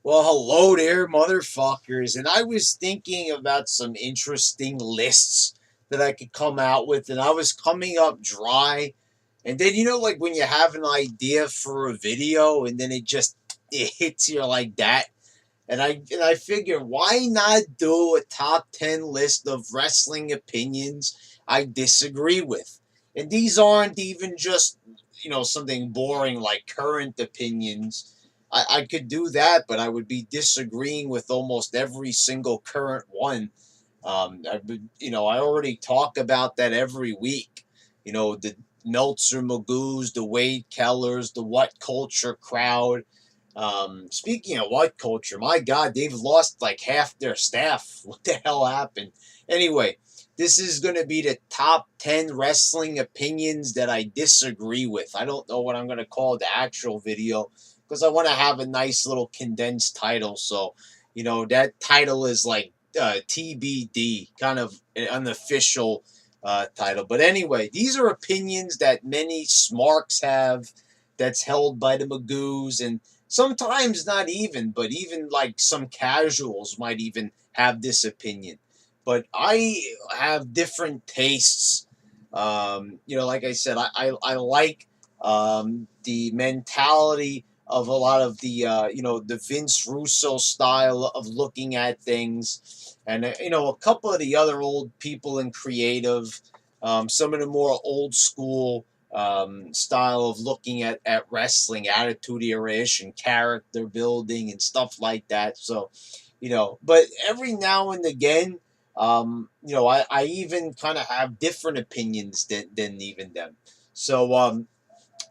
Well, hello there, motherfuckers. And I was thinking about some interesting lists that I could come out with, and I was coming up dry. And then like when you have an idea for a video, and then it hits you like that. And I figured, why not do a top 10 list of wrestling opinions I disagree with? And these aren't even just something boring like current opinions. I could do that, but I would be disagreeing with almost every single current one. I already talk about that every week. The Meltzer Magoos, the Wade Kellers, the What Culture crowd. Speaking of What Culture, my God, they've lost like half their staff. What the hell happened? Anyway, this is going to be the top 10 wrestling opinions that I disagree with. I don't know what I'm going to call the actual video because I want to have a nice little condensed title. So, that title is like TBD, kind of an unofficial title. But anyway, these are opinions that many smarks have that's held by the Magoos, and sometimes not even, but even like some casuals might even have this opinion. But I have different tastes. Like I said, I like the mentality of a lot of the Vince Russo style of looking at things, and a couple of the other old people in creative, some of the more old school style of looking at wrestling, attitude era-ish and character building and stuff like that. So, but every now and again, I even kind of have different opinions than even them. So,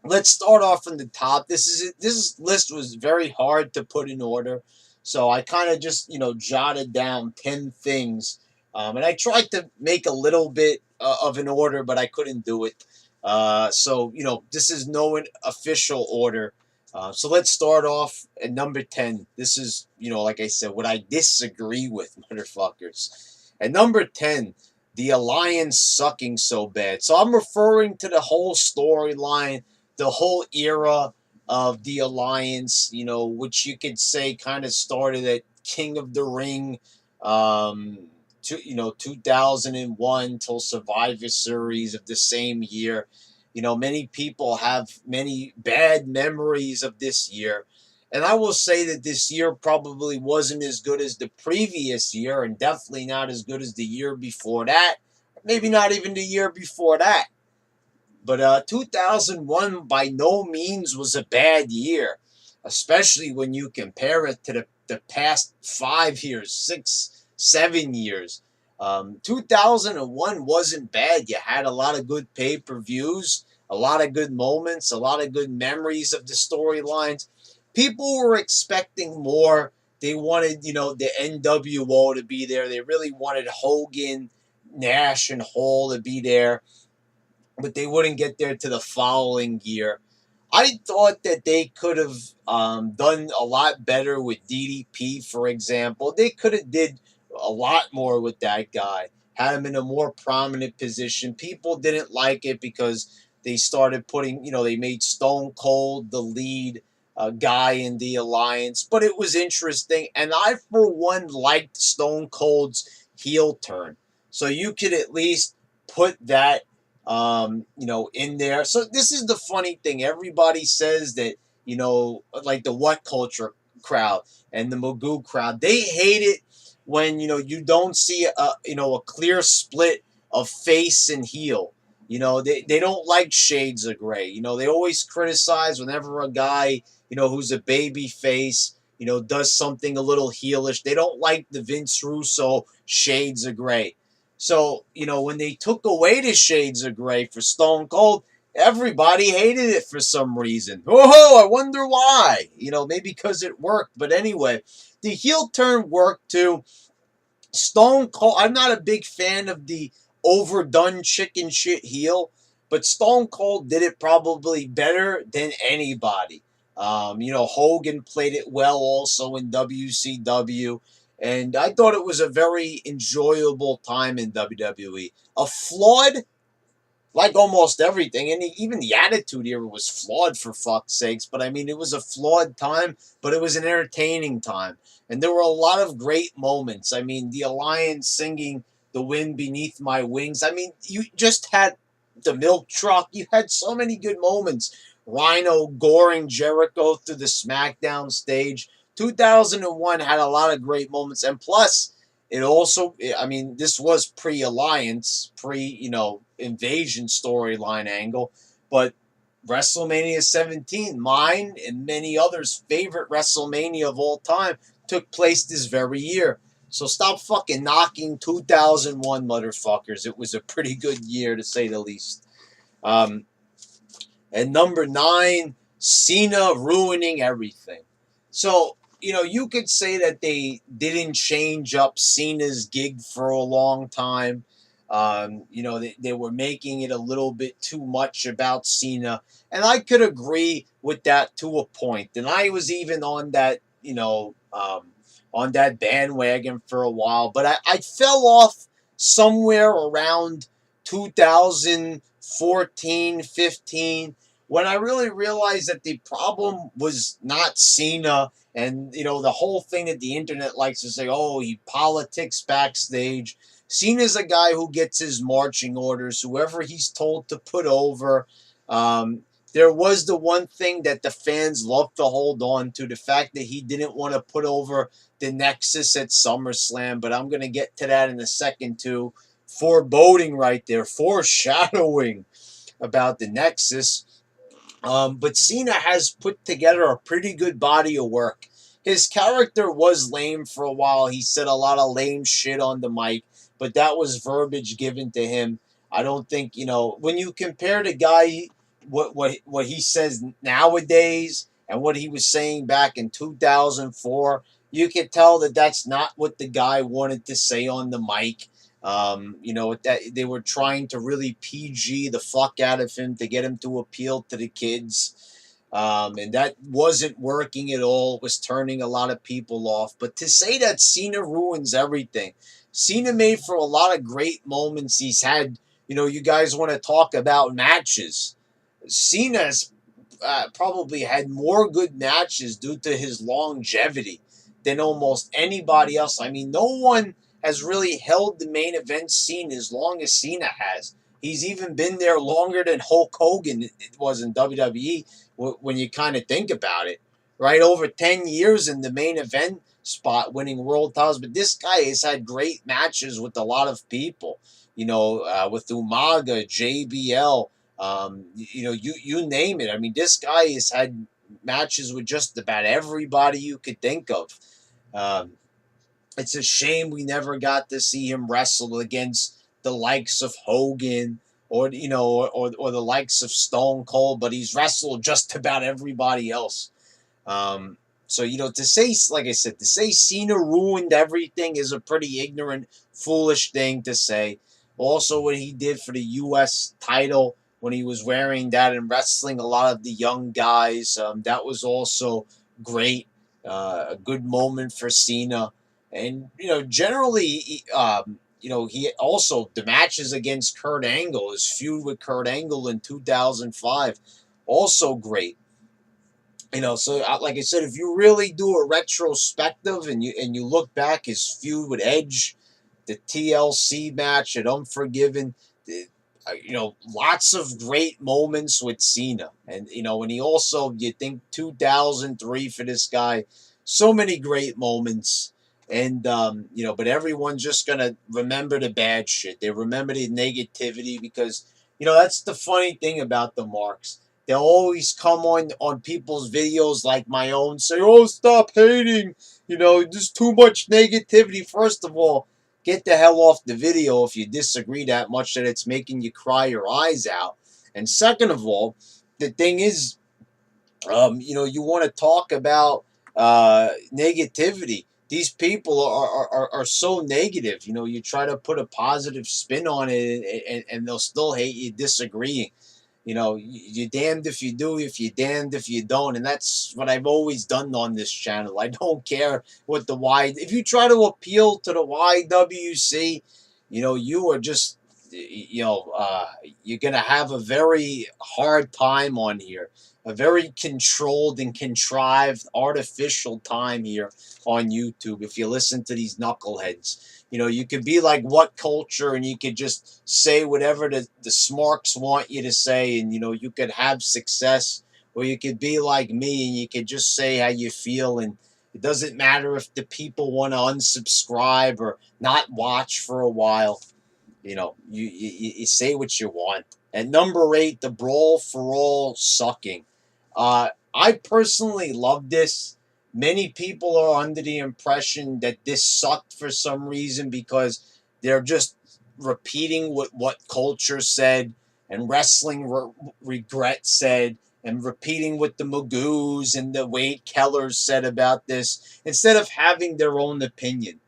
let's start off from the top. This list was very hard to put in order, so I kind of just jotted down 10 things, and I tried to make a little bit of an order, but I couldn't do it. So this is no official order. So let's start off at number 10. This is like I said, what I disagree with, motherfuckers. At number 10, the alliance sucking so bad. So I'm referring to the whole storyline, the whole era of the alliance, which you could say kind of started at King of the Ring, 2001 till Survivor Series of the same year. Many people have many bad memories of this year. And I will say that this year probably wasn't as good as the previous year, and definitely not as good as the year before that. Maybe not even the year before that. But 2001 by no means was a bad year, especially when you compare it to the past 5 years, 6, 7 years. 2001 wasn't bad. You had a lot of good pay-per-views, a lot of good moments, a lot of good memories of the storylines. People were expecting more. They wanted, the NWO to be there. They really wanted Hogan, Nash, and Hall to be there, but they wouldn't get there to the following year. I thought that they could have done a lot better with DDP, for example. They could have did a lot more with that guy, had him in a more prominent position. People didn't like it because they started putting, they made Stone Cold the lead guy in the alliance. But it was interesting, and I, for one, liked Stone Cold's heel turn. So you could at least put that in there. So this is the funny thing. Everybody says that, like the What Culture crowd and the Magoo crowd, they hate it when, you don't see a clear split of face and heel. They don't like shades of gray. They always criticize whenever a guy, who's a baby face, does something a little heelish. They don't like the Vince Russo shades of gray. So, when they took away the shades of gray for Stone Cold, everybody hated it for some reason. Oh, I wonder why. Maybe because it worked. But anyway, the heel turn worked too. Stone Cold, I'm not a big fan of the overdone chicken shit heel, but Stone Cold did it probably better than anybody. Hogan played it well also in WCW, and I thought it was a very enjoyable time in WWE. A flawed like almost everything. And even the Attitude Era was flawed, for fuck's sakes. But I mean, it was a flawed time, but it was an entertaining time. And there were a lot of great moments. I mean, the Alliance singing "The Wind Beneath My Wings." I mean, you just had the milk truck. You had so many good moments. Rhino goring Jericho through the SmackDown stage. 2001 had a lot of great moments. And plus, it also, I mean, this was pre-alliance, invasion storyline angle, but WrestleMania 17, mine and many others' favorite WrestleMania of all time, took place this very year. So stop fucking knocking 2001, motherfuckers. It was a pretty good year, to say the least. Um, and number 9, Cena ruining everything. So, you could say that they didn't change up Cena's gig for a long time. They were making it a little bit too much about Cena. And I could agree with that to a point. And I was even on that bandwagon for a while. But I fell off somewhere around 2014, 15, when I really realized that the problem was not Cena and the whole thing that the internet likes to say, oh, he politics backstage. Cena's a guy who gets his marching orders, whoever he's told to put over. Um, there was the one thing that the fans love to hold on to, the fact that he didn't want to put over the Nexus at SummerSlam, but I'm going to get to that in a second too. Foreboding right there, foreshadowing about the Nexus. But Cena has put together a pretty good body of work. His character was lame for a while. He said a lot of lame shit on the mic, but that was verbiage given to him. I don't think, when you compare the guy, what he says nowadays and what he was saying back in 2004, you could tell that that's not what the guy wanted to say on the mic. That they were trying to really PG the fuck out of him to get him to appeal to the kids. And that wasn't working at all. It was turning a lot of people off. But to say that Cena ruins everything, Cena made for a lot of great moments. He's had, you guys want to talk about matches. Cena's probably had more good matches due to his longevity than almost anybody else. I mean, no one has really held the main event scene as long as Cena has. He's even been there longer than Hulk Hogan was in WWE when you kind of think about it. Right? Over 10 years in the main event spot, winning world titles. But this guy has had great matches with a lot of people. With Umaga, JBL, you name it. I mean, this guy has had matches with just about everybody you could think of. Um, it's a shame we never got to see him wrestle against the likes of Hogan or the likes of Stone Cold, but he's wrestled just about everybody else. Um, so, to say, like I said, to say Cena ruined everything is a pretty ignorant, foolish thing to say. Also, what he did for the U.S. title when he was wearing that and wrestling a lot of the young guys, that was also great. A good moment for Cena. And, generally, he also, the matches against Kurt Angle, his feud with Kurt Angle in 2005, also great. So like I said, if you really do a retrospective and you look back, his feud with Edge, the TLC match at Unforgiven, lots of great moments with Cena, and when he also, you think 2003 for this guy, so many great moments, and but everyone's just gonna remember the bad shit. They remember the negativity because that's the funny thing about the marks. They'll always come on people's videos like my own, say, "Oh, stop hating! There's too much negativity." First of all, get the hell off the video if you disagree that much that it's making you cry your eyes out. And second of all, the thing is, you want to talk about negativity. These people are so negative. You try to put a positive spin on it, and they'll still hate you disagreeing. You're damned if you do, if you're damned if you don't. And that's what I've always done on this channel. I don't care what if you try to appeal to the YWC, you are just you're gonna have a very hard time on here, a very controlled and contrived artificial time here on YouTube. If you listen to these knuckleheads, you could be like What Culture, and you could just say whatever the smarks want you to say, and you could have success. Or you could be like me, and you could just say how you feel, and it doesn't matter if the people want to unsubscribe or not watch for a while. You say what you want. At number 8, the Brawl For All Sucking. I personally love this. Many people are under the impression that this sucked for some reason because they're just repeating what culture said and wrestling regret said, and repeating what the Magoos and the Wade Kellers said about this instead of having their own opinion.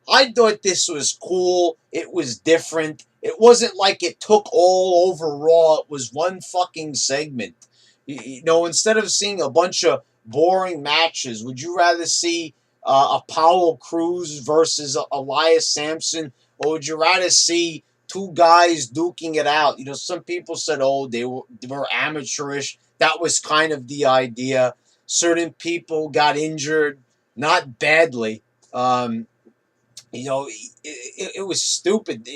I thought this was cool. It was different. It wasn't like it took all over Raw. It was one fucking segment. Instead of seeing a bunch of boring matches, would you rather see Apollo Crews versus Elias Sampson, or would you rather see two guys duking it out? Some people said, oh, they were amateurish. That was kind of the idea. Certain people got injured, not badly. It was stupid.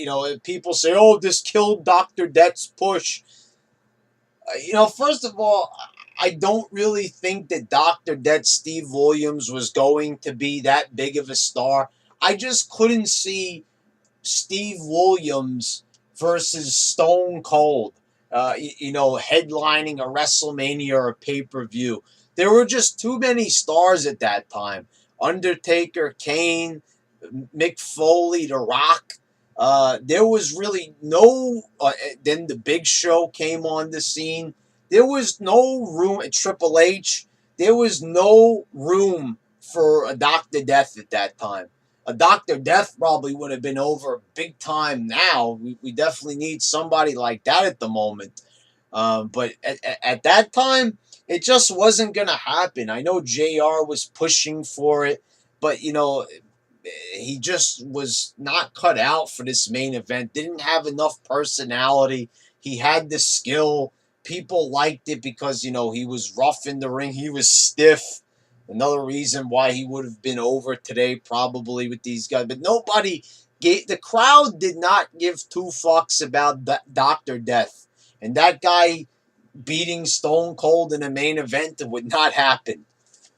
People say, oh, this killed Dr. Death's push. First of all, I don't really think that Dr. Death Steve Williams was going to be that big of a star. I just couldn't see Steve Williams versus Stone Cold, headlining a WrestleMania or a pay-per-view. There were just too many stars at that time. Undertaker, Kane, Mick Foley, The Rock. There was really no. Then the Big Show came on the scene. There was no room at Triple H. There was no room for a Dr. Death at that time. A Dr. Death probably would have been over big time now. We definitely need somebody like that at the moment. But at that time, it just wasn't going to happen. I know JR was pushing for it, but, he just was not cut out for this main event. Didn't have enough personality. He had the skill. People liked it because, he was rough in the ring. He was stiff. Another reason why he would have been over today probably with these guys. But the crowd did not give two fucks about Dr. Death. And that guy beating Stone Cold in a main event would not happen.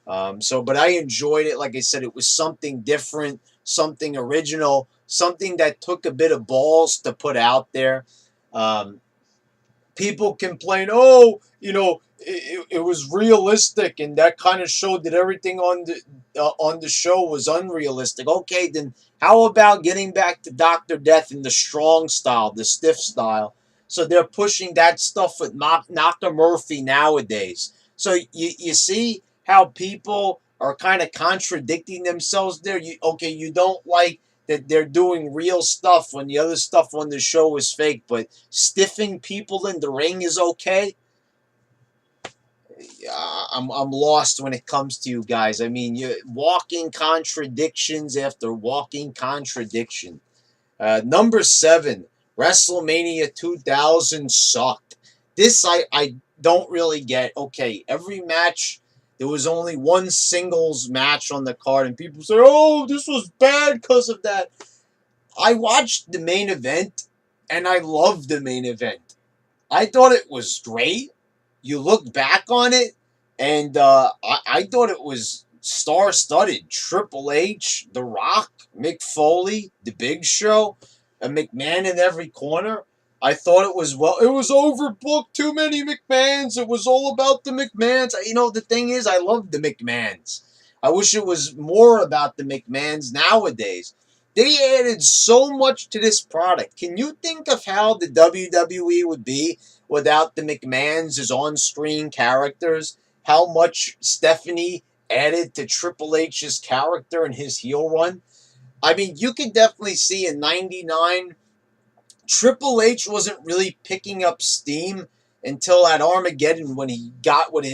But I enjoyed it. Like I said, it was something different, something original, something that took a bit of balls to put out there. People complain, oh, it was realistic, and that kind of showed that everything on the show was unrealistic. Okay, then how about getting back to Dr. Death in the strong style, the stiff style? So they're pushing that stuff with Knocker Murphy nowadays. So you see how people are kind of contradicting themselves there. You don't like that they're doing real stuff when the other stuff on the show is fake, but stiffing people in the ring is okay. I'm lost when it comes to you guys. I mean, you're walking contradictions after walking contradiction. Number 7, WrestleMania 2000 sucked. This I don't really get. Okay, every match, there was only one singles match on the card, and people say, oh, this was bad because of that. I watched the main event, and I loved the main event. I thought it was great. You look back on it, and I thought it was star-studded. Triple H, The Rock, Mick Foley, The Big Show, a McMahon in every corner. I thought it was overbooked, too many McMahons. It was all about the McMahons. The thing is, I love the McMahons. I wish it was more about the McMahons nowadays. They added so much to this product. Can you think of how the WWE would be without the McMahons as on-screen characters? How much Stephanie added to Triple H's character and his heel run? I mean, you can definitely see in '99, Triple H wasn't really picking up steam until at Armageddon when he got with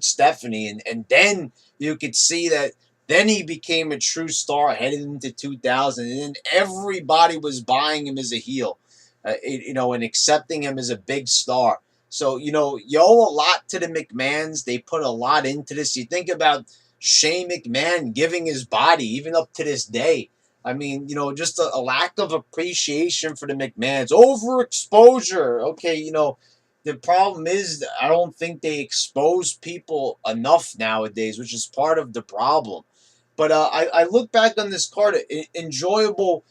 Stephanie, and then you could see that then he became a true star headed into 2000, and then everybody was buying him as a heel. and accepting him as a big star. So, you owe a lot to the McMahons. They put a lot into this. You think about Shane McMahon giving his body, even up to this day. I mean, just a lack of appreciation for the McMahons. Overexposure. Okay, the problem is I don't think they expose people enough nowadays, which is part of the problem. But I look back on this card, enjoyable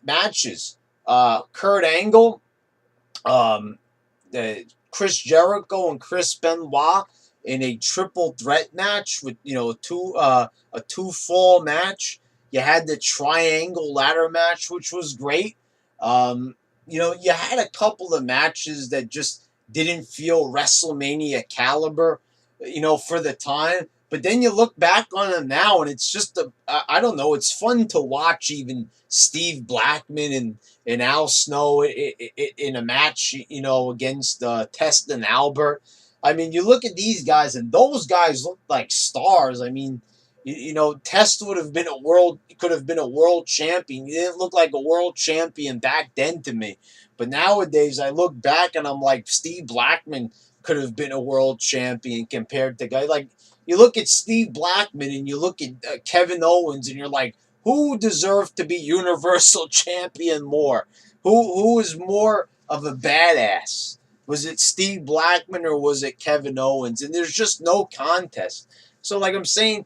matches. Kurt Angle, um, Chris Jericho, and Chris Benoit in a triple threat match with a two fall match. You had the triangle ladder match, which was great. You had a couple of matches that just didn't feel WrestleMania caliber, for the time. But then you look back on them now, and it's just I don't know. It's fun to watch even Steve Blackman and Al Snow in a match, against Test and Albert. I mean, you look at these guys, and those guys look like stars. I mean, Test could have been a world champion. He didn't look like a world champion back then to me. But nowadays, I look back and I'm like, Steve Blackman could have been a world champion compared to guys like, you look at Steve Blackman and you look at Kevin Owens and you're like, who deserved to be Universal Champion more? Who is more of a badass? Was it Steve Blackman or was it Kevin Owens? And there's just no contest. So, like I'm saying,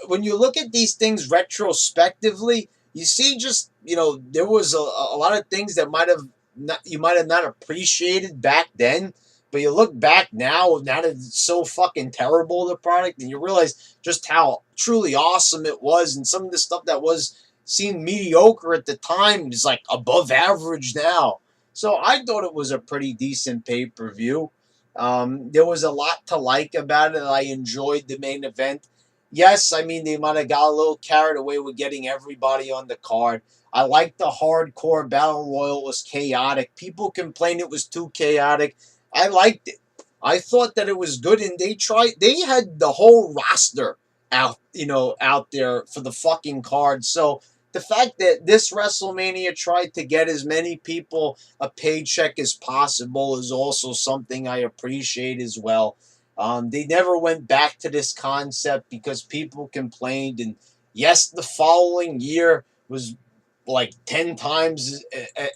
when you look at these things retrospectively, you see just there was a lot of things that you might have not appreciated back then. But you look back now that it's so fucking terrible, the product, and you realize just how truly awesome it was, and some of the stuff that seemed mediocre at the time is like above average now. So I thought it was a pretty decent pay-per-view. There was a lot to like about it. I enjoyed the main event. Yes, I mean, they might have got a little carried away with getting everybody on the card. I liked the hardcore battle royal. It was chaotic. People complained it was too chaotic. I liked it. I thought that it was good, and they had the whole roster out there for the fucking card. So the fact that this WrestleMania tried to get as many people a paycheck as possible is also something I appreciate as well. They never went back to this concept because people complained, and yes, the following year was like 10 times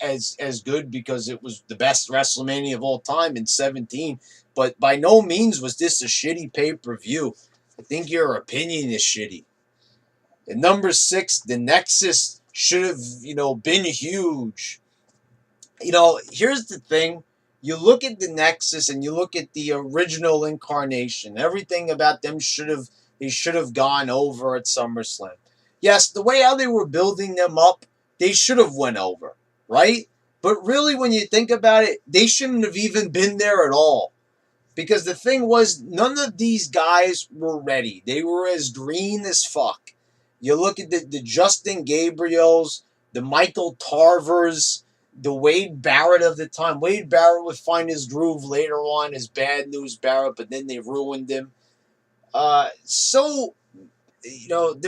as good because it was the best WrestleMania of all time in 17. But by no means was this a shitty pay-per-view. I think your opinion is shitty. At number 6, the Nexus should have, been huge. Here's the thing. You look at the Nexus and you look at the original incarnation. Everything about them should have gone over at SummerSlam. Yes, the way how they were building them up, they should have went over, right? But really, when you think about it, they shouldn't have even been there at all. Because the thing was, none of these guys were ready. They were as green as fuck. You look at the Justin Gabriels, the Michael Tarvers, the Wade Barrett of the time. Wade Barrett would find his groove later on as Bad News Barrett, but then they ruined him. There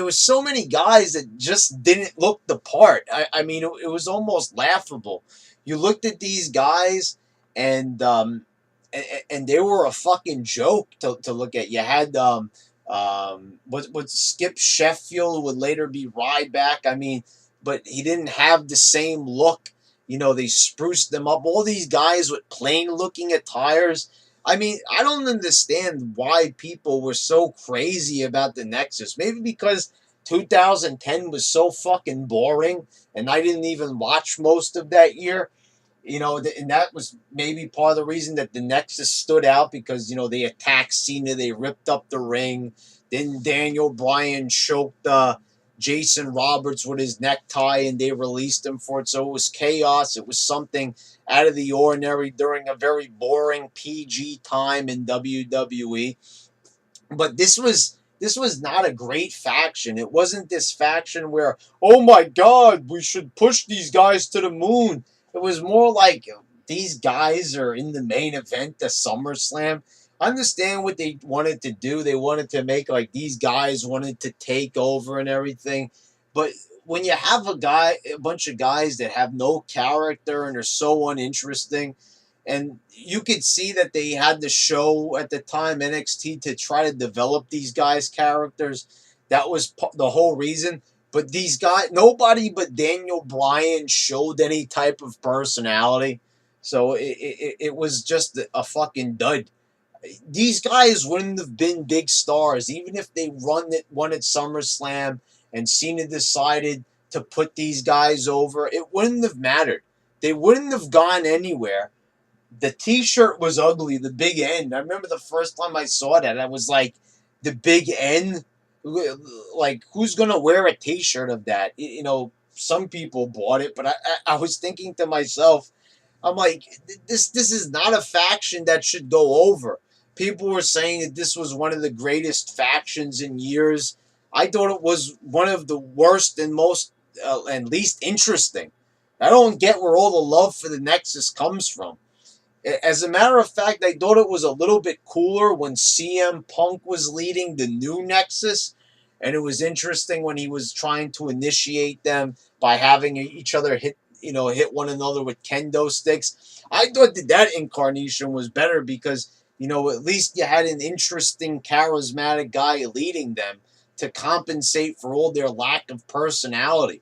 was so many guys that just didn't look the part. I mean, it was almost laughable. You looked at these guys, and they were a fucking joke to look at. You had what Skip Sheffield would later be Ryback. I mean, but he didn't have the same look. They spruced them up. All these guys with plain looking attires. I mean, I don't understand why people were so crazy about the Nexus. Maybe because 2010 was so fucking boring and I didn't even watch most of that year. And that was maybe part of the reason that the Nexus stood out because, they attacked Cena, they ripped up the ring. Then Daniel Bryan choked Jason Roberts with his necktie and they released him for it. So it was chaos. It was something out of the ordinary during a very boring PG time in WWE. But this was not a great faction. It wasn't this faction where, oh my God, we should push these guys to the moon. It was more like these guys are in the main event of SummerSlam. I understand what they wanted to do. They wanted to make like these guys wanted to take over and everything. But when you have a bunch of guys that have no character and are so uninteresting, and you could see that they had the show at the time NXT to try to develop these guys' characters. That was the whole reason. But these guys, nobody but Daniel Bryan showed any type of personality. So it was just a fucking dud. These guys wouldn't have been big stars, even if they won at SummerSlam and Cena decided to put these guys over. It wouldn't have mattered. They wouldn't have gone anywhere. The T-shirt was ugly. The Big N. I remember the first time I saw that. I was like, the Big N. Like, who's gonna wear a T-shirt of that? You know, some people bought it, but I was thinking to myself, I'm like, this is not a faction that should go over. People were saying that this was one of the greatest factions in years. I thought it was one of the worst and most and least interesting. I don't get where all the love for the Nexus comes from. As a matter of fact, I thought it was a little bit cooler when CM Punk was leading the new Nexus, and it was interesting when he was trying to initiate them by having each other hit one another with kendo sticks. I thought that incarnation was better because, at least you had an interesting, charismatic guy leading them to compensate for all their lack of personality.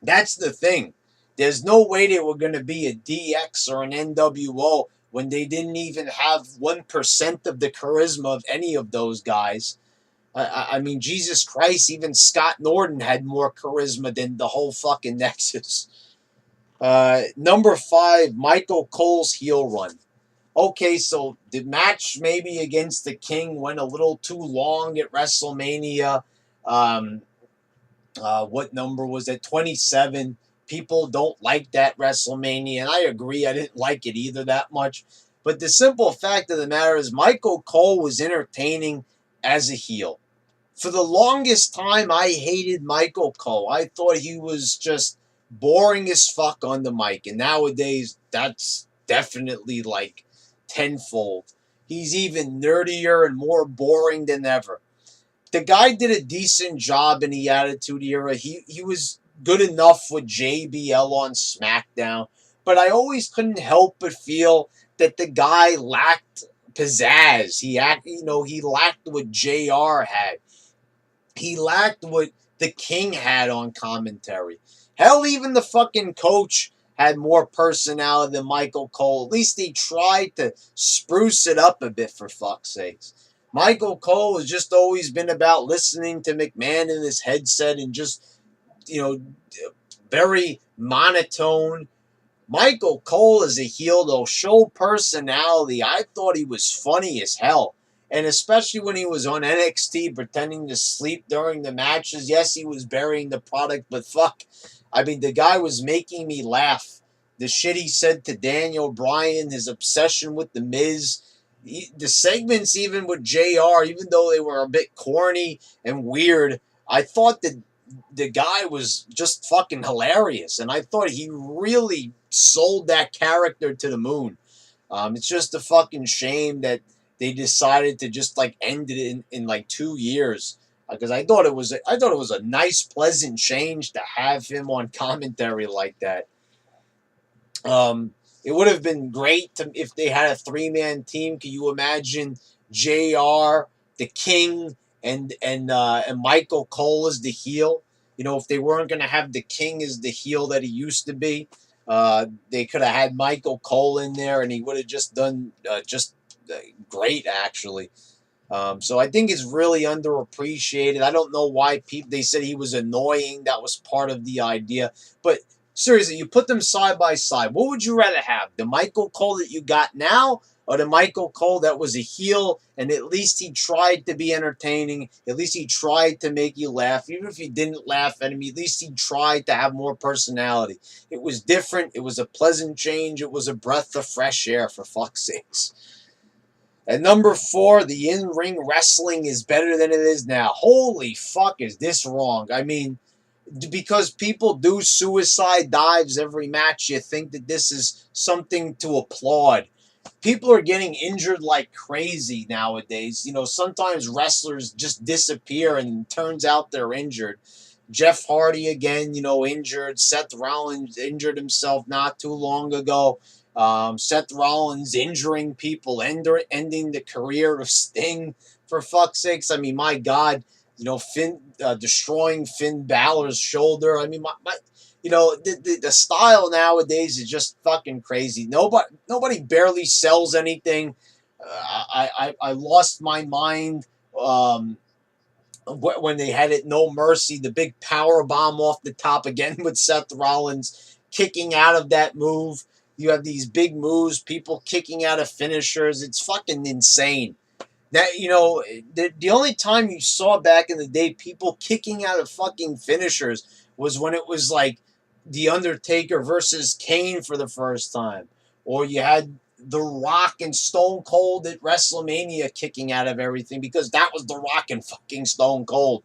That's the thing. There's no way they were going to be a DX or an NWO when they didn't even have 1% of the charisma of any of those guys. I mean, Jesus Christ, even Scott Norton had more charisma than the whole fucking Nexus. Number 5, Michael Cole's heel run. Okay, so the match maybe against the King went a little too long at WrestleMania. What number was it? 27. People don't like that WrestleMania, and I agree. I didn't like it either that much. But the simple fact of the matter is Michael Cole was entertaining as a heel. For the longest time, I hated Michael Cole. I thought he was just boring as fuck on the mic. And nowadays, that's definitely like tenfold. He's even nerdier and more boring than ever. The guy did a decent job in the Attitude Era. He was good enough with JBL on SmackDown, but I always couldn't help but feel that the guy lacked pizzazz. He lacked what JR had. He lacked what the King had on commentary. Hell, even the fucking coach had more personality than Michael Cole. At least he tried to spruce it up a bit, for fuck's sakes. Michael Cole has just always been about listening to McMahon in his headset and just, very monotone. Michael Cole as a heel, though, show personality. I thought he was funny as hell. And especially when he was on NXT pretending to sleep during the matches. Yes, he was burying the product, but fuck. I mean, the guy was making me laugh. The shit he said to Daniel Bryan, his obsession with The Miz. The segments even with JR, even though they were a bit corny and weird, I thought that the guy was just fucking hilarious. And I thought he really sold that character to the moon. It's just a fucking shame that they decided to just like end it in like 2 years. Because I thought it was a nice, pleasant change to have him on commentary like that. It would have been great if they had a 3-man team. Can you imagine JR, the King, and Michael Cole as the heel? If they weren't going to have the King as the heel that he used to be, they could have had Michael Cole in there, and he would have just done great, actually. So I think it's really underappreciated. I don't know why they said he was annoying. That was part of the idea. But seriously, you put them side by side. What would you rather have? The Michael Cole that you got now, or the Michael Cole that was a heel and at least he tried to be entertaining? At least he tried to make you laugh. Even if you didn't laugh at him, at least he tried to have more personality. It was different. It was a pleasant change. It was a breath of fresh air, for fuck's sakes. At number 4, the in-ring wrestling is better than it is now. Holy fuck, is this wrong? I mean, because people do suicide dives every match, you think that this is something to applaud. People are getting injured like crazy nowadays. Sometimes wrestlers just disappear and it turns out they're injured. Jeff Hardy again, injured. Seth Rollins injured himself not too long ago. Seth Rollins injuring people, ending the career of Sting, for fuck's sakes. I mean, my God, Finn destroying Finn Balor's shoulder. I mean, the style nowadays is just fucking crazy. Nobody barely sells anything. I lost my mind. When they had it No Mercy, the big power bomb off the top again with Seth Rollins kicking out of that move. You have these big moves, people kicking out of finishers. It's fucking insane. That the only time you saw back in the day people kicking out of fucking finishers was when it was like The Undertaker versus Kane for the first time, or you had The Rock and Stone Cold at WrestleMania kicking out of everything because that was The Rock and fucking Stone Cold.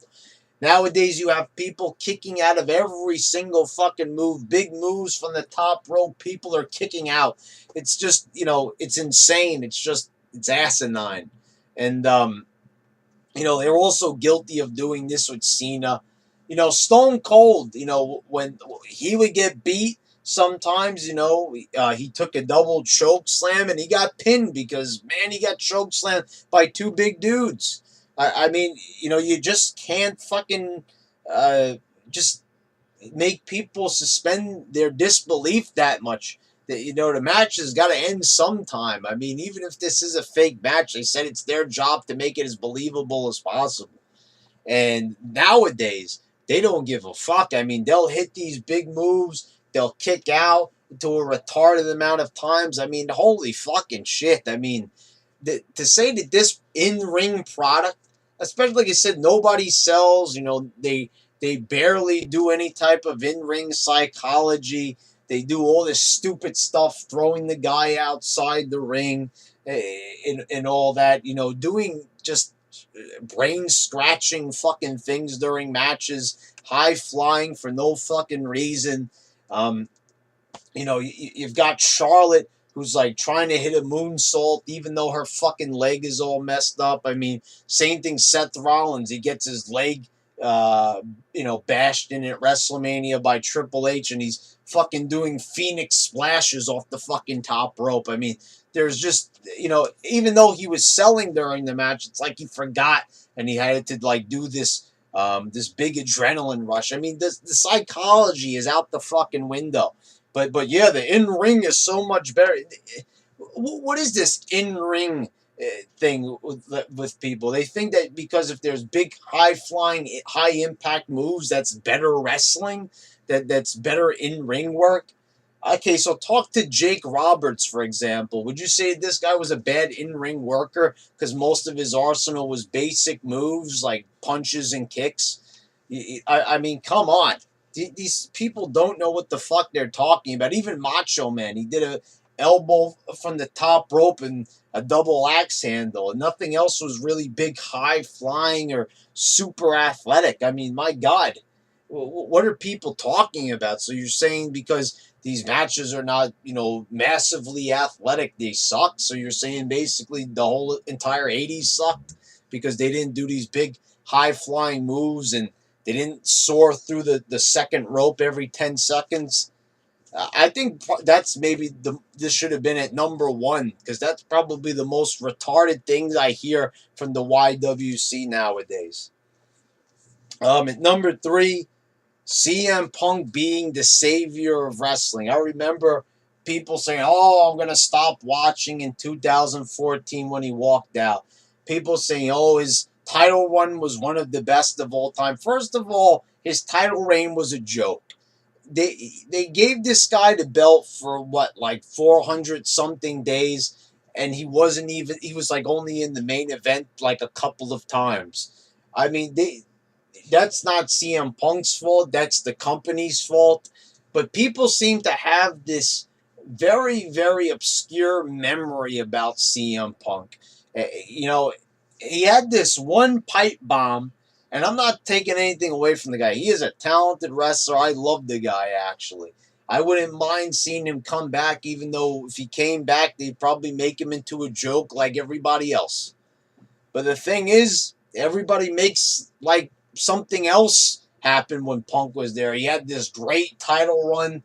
Nowadays, you have people kicking out of every single fucking move. Big moves from the top rope. People are kicking out. It's just, it's insane. It's asinine. And, they're also guilty of doing this with Cena. Stone Cold, when he would get beat, sometimes, he took a double choke slam and he got pinned because, man, he got choke slammed by two big dudes. I mean, you just can't fucking just make people suspend their disbelief that much. That the match has got to end sometime. I mean, even if this is a fake match, they said it's their job to make it as believable as possible. And nowadays, they don't give a fuck. I mean, they'll hit these big moves, they'll kick out to a retarded amount of times. I mean, holy fucking shit. I mean, to say that this in-ring product, especially like I said, nobody sells. They barely do any type of in-ring psychology. They do all this stupid stuff, throwing the guy outside the ring, and all that. Doing just brain scratching fucking things during matches, high flying for no fucking reason. Um, you've got Charlotte who's like trying to hit a moonsault even though her fucking leg is all messed up. I mean, same thing Seth Rollins. He gets his leg, bashed in at WrestleMania by Triple H, and he's fucking doing Phoenix splashes off the fucking top rope. I mean, there's just, even though he was selling during the match, it's like he forgot and he had to like do this big adrenaline rush. I mean, the psychology is out the fucking window. But yeah, the in ring is so much better. What is this in ring thing with people? They think that because if there's big, high flying, high impact moves, that's better wrestling. That's better in ring work. Okay, so talk to Jake Roberts, for example. Would you say this guy was a bad in ring worker because most of his arsenal was basic moves like punches and kicks? I mean, come on. These people don't know what the fuck they're talking about. Even Macho Man, he did a elbow from the top rope and a double axe handle. And nothing else was really big, high flying or super athletic. I mean, my God, what are people talking about? So you're saying because these matches are not, massively athletic, they suck. So you're saying basically the whole entire 80s sucked because they didn't do these big, high flying moves and they didn't soar through the second rope every 10 seconds. I think that's maybe this should have been at number one because that's probably the most retarded things I hear from the YWC nowadays. At number three, CM Punk being the savior of wrestling. I remember people saying, "Oh, I'm gonna stop watching" in 2014 when he walked out. People saying, "Oh, his title run was one of the best of all time." First of all, his title reign was a joke. They gave this guy the belt for what, like 400 something days, and he was like only in the main event like a couple of times. I mean, that's not CM Punk's fault. That's the company's fault. But people seem to have this very, very obscure memory about CM Punk. He had this one pipe bomb, and I'm not taking anything away from the guy. He is a talented wrestler. I love the guy, actually. I wouldn't mind seeing him come back, even though if he came back, they'd probably make him into a joke like everybody else. But the thing is, everybody makes like something else happened when Punk was there. He had this great title run.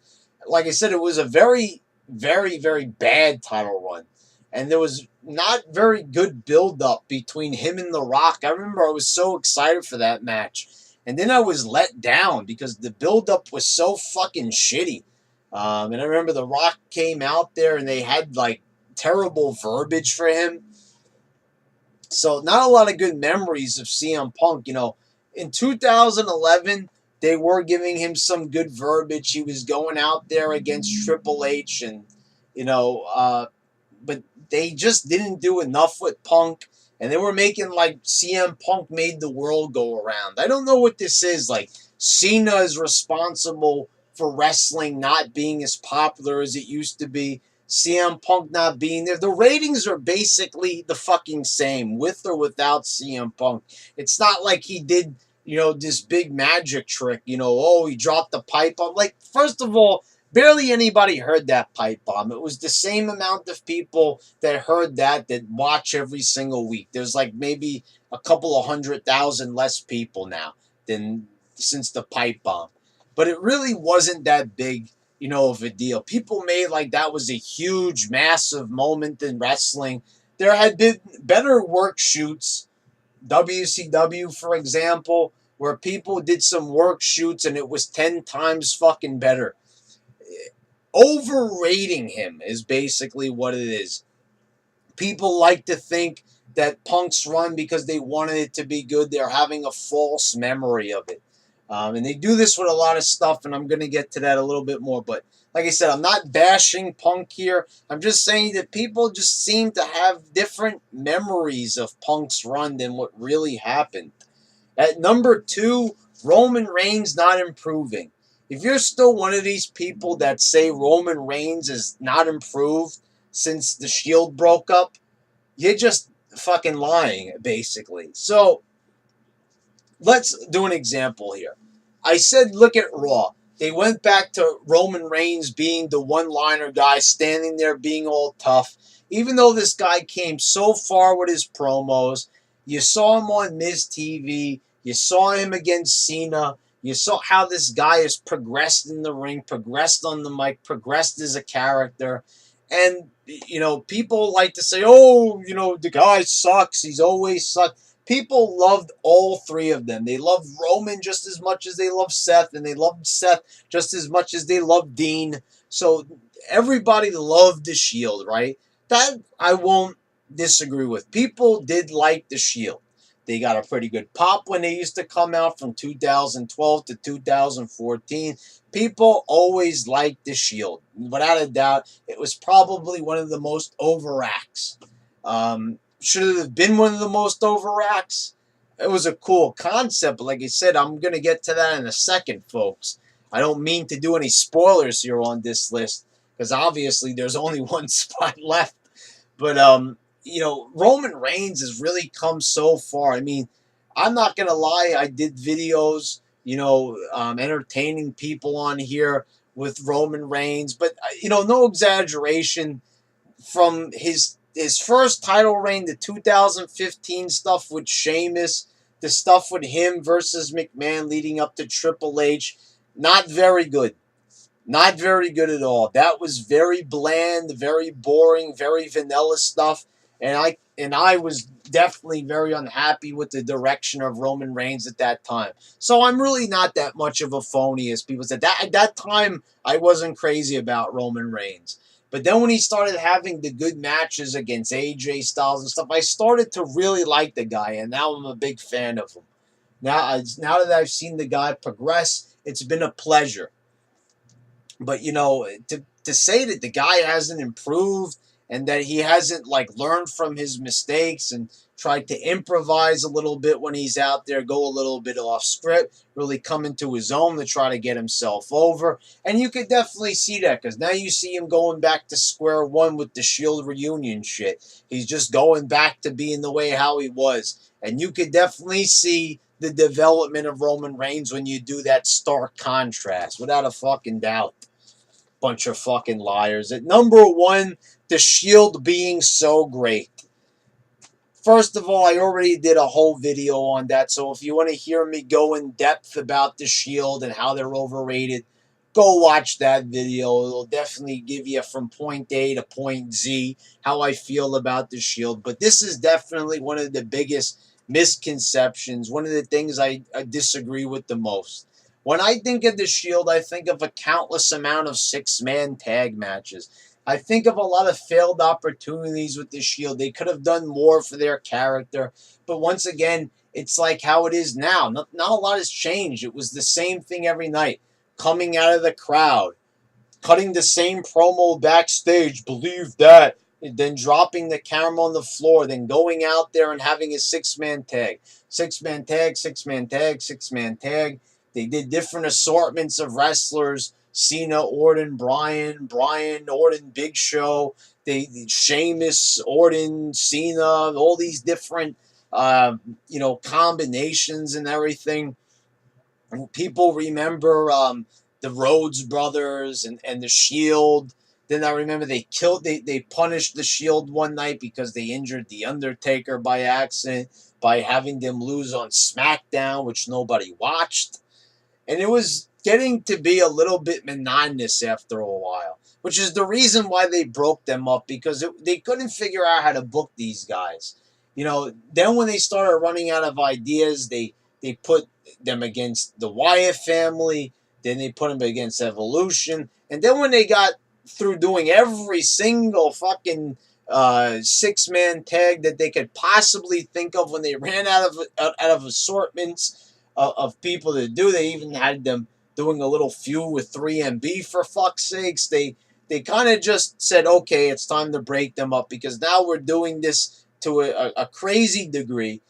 Like I said, it was a very, very, very bad title run. And there was not very good build-up between him and The Rock. I remember I was so excited for that match. And then I was let down because the build-up was so fucking shitty. And I remember The Rock came out there and they had, like, terrible verbiage for him. So not a lot of good memories of CM Punk. In 2011, they were giving him some good verbiage. He was going out there against Triple H and, but they just didn't do enough with Punk. And they were making like CM Punk made the world go around. I don't know what this is. Like, Cena is responsible for wrestling not being as popular as it used to be. CM Punk not being there. The ratings are basically the fucking same with or without CM Punk. It's not like he did, this big magic trick, he dropped the pipe bomb. Like, first of all, barely anybody heard that pipe bomb. It was the same amount of people that heard that watch every single week. There's like maybe a couple of 100,000 less people now than since the pipe bomb. But it really wasn't that big of a deal. People made like that was a huge, massive moment in wrestling. There had been better work shoots, WCW, for example, where people did some work shoots and it was 10 times fucking better. Overrating him is basically what it is. People like to think that Punk's run, because they wanted it to be good, they're having a false memory of it. And they do this with a lot of stuff, and I'm going to get to that a little bit more. But like I said, I'm not bashing Punk here. I'm just saying that people just seem to have different memories of Punk's run than what really happened. At number 2, Roman Reigns not improving. If you're still one of these people that say Roman Reigns is not improved since the Shield broke up, you're just fucking lying, basically. So, let's do an example here. I said, look at Raw. They went back to Roman Reigns being the one-liner guy, standing there being all tough. Even though this guy came so far with his promos, you saw him on Miz TV, you saw him against Cena, you saw how this guy has progressed in the ring, progressed on the mic, progressed as a character. And, people like to say, the guy sucks, he's always sucked. People loved all three of them. They loved Roman just as much as they loved Seth, and they loved Seth just as much as they loved Dean. So everybody loved the Shield, right? That I won't disagree with. People did like the Shield. They got a pretty good pop when they used to come out from 2012 to 2014. People always liked the Shield. Without a doubt, it was probably one of the most over acts. Should it have been one of the most over acts? It was a cool concept, but like I said, I'm going to get to that in a second, folks. I don't mean to do any spoilers here on this list, because obviously there's only one spot left. But, Roman Reigns has really come so far. I mean, I'm not going to lie. I did videos, entertaining people on here with Roman Reigns. But, no exaggeration, from his first title reign, the 2015 stuff with Sheamus, the stuff with him versus McMahon leading up to Triple H, not very good. Not very good at all. That was very bland, very boring, very vanilla stuff. And I was definitely very unhappy with the direction of Roman Reigns at that time. So I'm really not that much of a phony as people said. At that time, I wasn't crazy about Roman Reigns. But then when he started having the good matches against AJ Styles and stuff, I started to really like the guy, and now I'm a big fan of him. Now that I've seen the guy progress, it's been a pleasure. But, to say that the guy hasn't improved and that he hasn't, learned from his mistakes and tried to improvise a little bit when he's out there, go a little bit off script, really come into his own to try to get himself over. And you could definitely see that, because now you see him going back to square one with the Shield reunion shit. He's just going back to being the way how he was. And you could definitely see the development of Roman Reigns when you do that stark contrast, without a fucking doubt. Bunch of fucking liars. At number 1, the Shield being so great. First of all, I already did a whole video on that, so if you want to hear me go in depth about the Shield and how they're overrated, go watch that video. It'll definitely give you from point A to point Z how I feel about the Shield. But this is definitely one of the biggest misconceptions, one of the things I disagree with the most. When I think of the Shield, I think of a countless amount of six-man tag matches. I think of a lot of failed opportunities with the Shield. They could have done more for their character. But once again, it's like how it is now. Not a lot has changed. It was the same thing every night. Coming out of the crowd, cutting the same promo backstage, believe that, and then dropping the camera on the floor, then going out there and having a six-man tag. Six-man tag, six-man tag, six-man tag. They did different assortments of wrestlers. Cena, Orton, Bryan, Orton, Big Show. Sheamus, Orton, Cena, all these different, combinations and everything. People remember the Rhodes brothers and the Shield. Then I remember they punished the Shield one night because they injured the Undertaker by accident by having them lose on SmackDown, which nobody watched. And it was getting to be a little bit monotonous after a while, which is the reason why they broke them up, because they couldn't figure out how to book these guys. Then when they started running out of ideas, they put them against the Wyatt family, then they put them against Evolution, and then when they got through doing every single fucking six-man tag that they could possibly think of, when they ran out of assortments of people to do, they even had them doing a little feud with 3MB, for fuck's sakes. They kind of just said, okay, it's time to break them up, because now we're doing this to a crazy degree.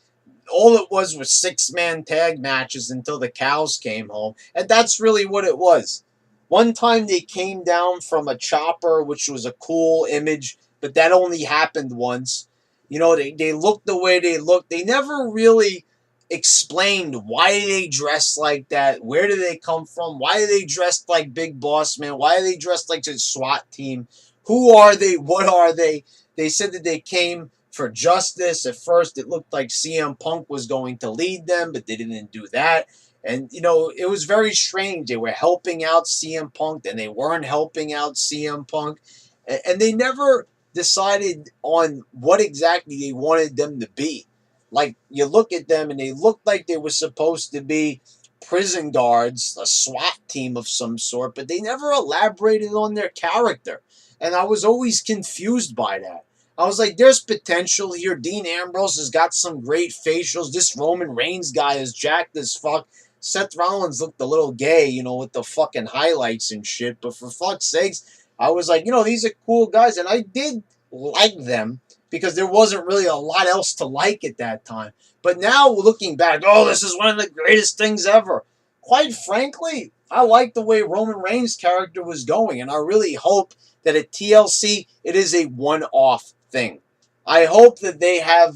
All it was six-man tag matches until the cows came home. And that's really what it was. One time they came down from a chopper, which was a cool image, but that only happened once. They looked the way they looked. They never really explained why they dressed like that. Where do they come from? Why are they dressed like Big Boss Man? Why are they dressed like a SWAT team? Who are they? What are they? They said that they came for justice. At first, it looked like CM Punk was going to lead them, but they didn't do that. And, it was very strange. They were helping out CM Punk, and they weren't helping out CM Punk. And they never decided on what exactly they wanted them to be. Like, you look at them, and they looked like they were supposed to be prison guards, a SWAT team of some sort, but they never elaborated on their character. And I was always confused by that. I was like, there's potential here. Dean Ambrose has got some great facials. This Roman Reigns guy is jacked as fuck. Seth Rollins looked a little gay, with the fucking highlights and shit. But for fuck's sakes, I was like, these are cool guys. And I did like them because there wasn't really a lot else to like at that time. But now, looking back, this is one of the greatest things ever. Quite frankly, I like the way Roman Reigns' character was going. And I really hope that at TLC, it is a one-off thing. I hope that they have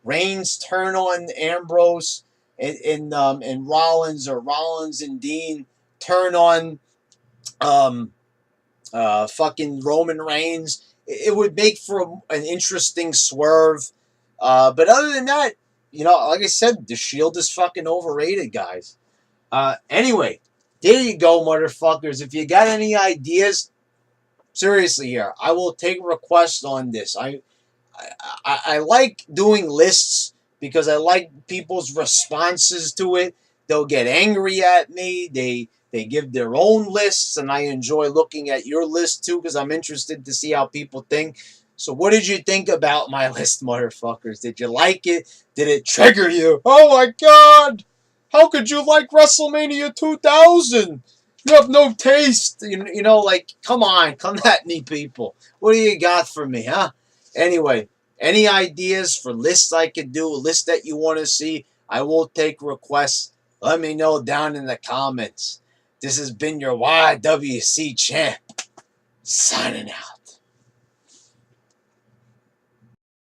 Reigns turn on Ambrose and Rollins, or Rollins and Dean turn on fucking Roman Reigns. It would make for an interesting swerve. But other than that, like I said, the Shield is fucking overrated, guys. Anyway, there you go, motherfuckers. If you got any ideas, seriously here, I will take requests on this. I like doing lists because I like people's responses to it. They'll get angry at me. They give their own lists, and I enjoy looking at your list too because I'm interested to see how people think. So what did you think about my list, motherfuckers? Did you like it? Did it trigger you? Oh my God! How could you like WrestleMania 2000? You have no taste. Come on, come at me, people. What do you got for me, huh? Anyway, any ideas for lists I could do, a list that you want to see? I will take requests. Let me know down in the comments. This has been your YWC champ, signing out.